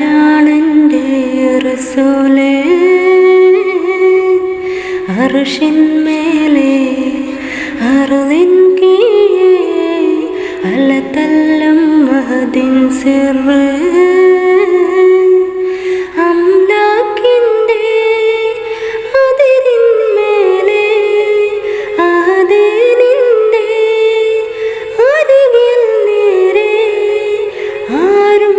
ആരാണെൻ്റെ റസൂലേ അർശിന്മേലെ അർളിൻ കീഴേ അലതല്ലം മഹദിൻ സിർറ് അംലാക്കിൻ്റെ അതിരിന്മേലെ ആദനിൻ്റെ അരികിൽ നേരെ ആരും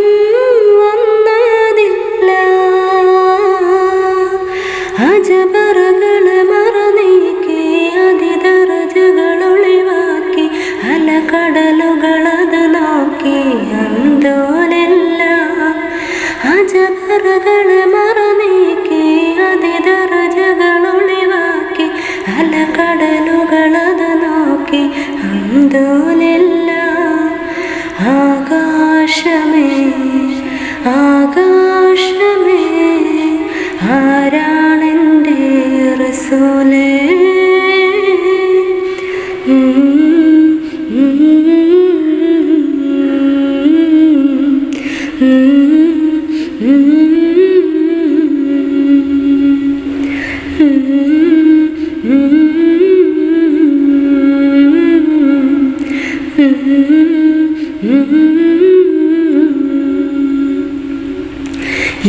വന്നതില്ല. അജബറുകൾ മറനീക്കി അതിദറജകൾ ഒളിവാക്കി അലകടലുകളത് നോക്കി അന്തോലില്ല. അജബറുകൾ മറനീക്കി അതിദറജകൾ ഒളിവാക്കി അലകടലുകളത് നോക്കി അന്തോലില്ല. ആകാശമേ ആകാശമേ ആരാണെൻ്റെ റസൂലേ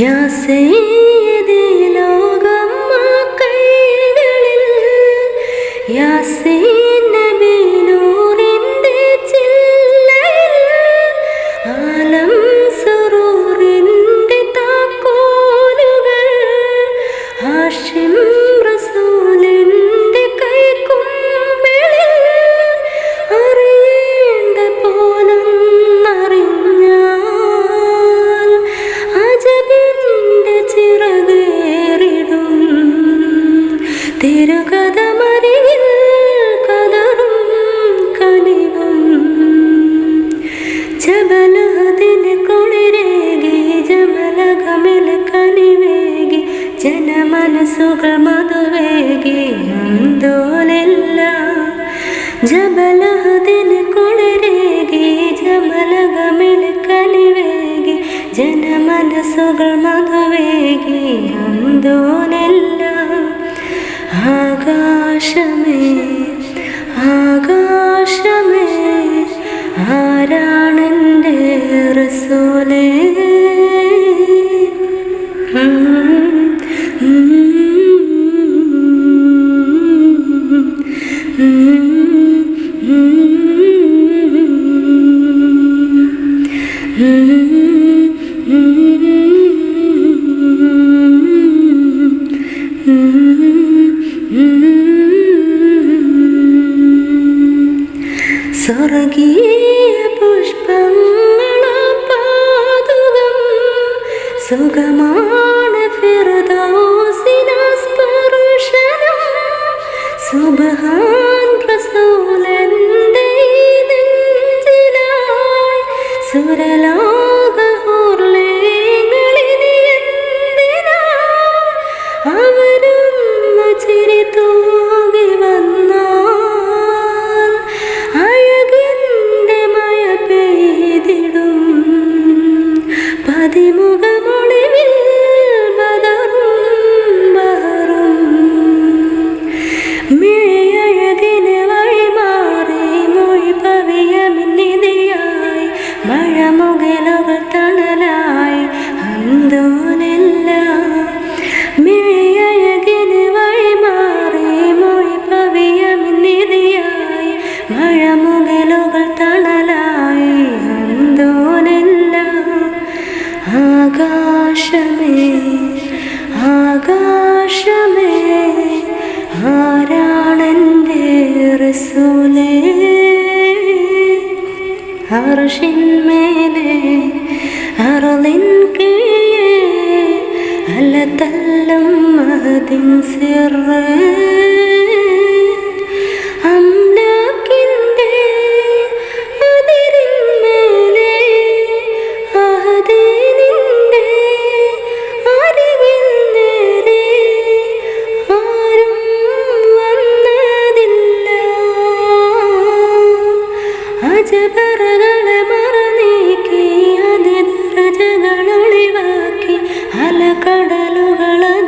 യാ സയ്യിദി ലോകം ആ കൈകളിൽ യാസീൻ നബി നൂറിൻ്റെ ചില്ലയിൽ ആലം സുറൂറിൻ്റെ താക്കോലുകൾ ഹാഷിം റസൂലിൻ്റെ കൈക്കുമ്പിളിൽ അറിയേണ്ട പോലൊന്നറിഞ്ഞാൽ അജബിൻ്റെ ചിറകേറിടും. തിരുകഥമരികിൽ കതറും കനിവും ജബലഹദിന് കുളിരേകി ജമലകമിൽ കനിവേകി ജനമനസ്സുകൾ മധുവേകി അന്തോലില്ല. ജബലഹദിന് കുളിരേകി ജമലകമിൽ കനിവേകി ജനമനസ്സുകൾ മധുവേകി അന്തോലില്ല. ആകാശമേ ആകാശമേ ആരാണെൻ്റെ റസൂലേ സ്വർഗീയ പുഷ്പങ്ങളോ പാതുകം സുഖമാണ് ഫിർദൗസിന സ്പർശനം. സുബ്ഹാൻ റസൂലൻ്റെ നെഞ്ചിലായി സുരലോക ഹൂർലികളിനി എന്തിനാ അവരൊന്ന് ചിരി തൂകി വന്നാൽ അഴകിൻ്റെ മഴ പെയ്തിടും. പതിമുഖമൊളിവിൽ ബദറും ബഹറും മിഴിയഴകിന് വഴിമാറി മൊഴി പവിയമിന്നിതിയായി മഴമുകിലുകൾ തണലായി അന്തോലില്ല. മിഴിയഴകിന് വഴിമാറി മൊഴി പവിയമിന്നിതിയായി മഴമുകിലുകൾ തണലായി അന്തോലില്ല. ആകാശമേ ആകാശമേ ആരാണെൻ്റെ റസൂലേ അർശിന്മേലെ അർളിൻ കീഴേ അലതല്ലം മഹദിൻ സിർറ് അംലാക്കിൻ്റെ അതിരിന്മേലെ ആദനിൻ്റെ അരികിൽ നേരെ ആരും വന്നതില്ല. അജബറുകൾ മറനീക്കി അതിദറജകൾ ഒളിവാക്കി കടലുകള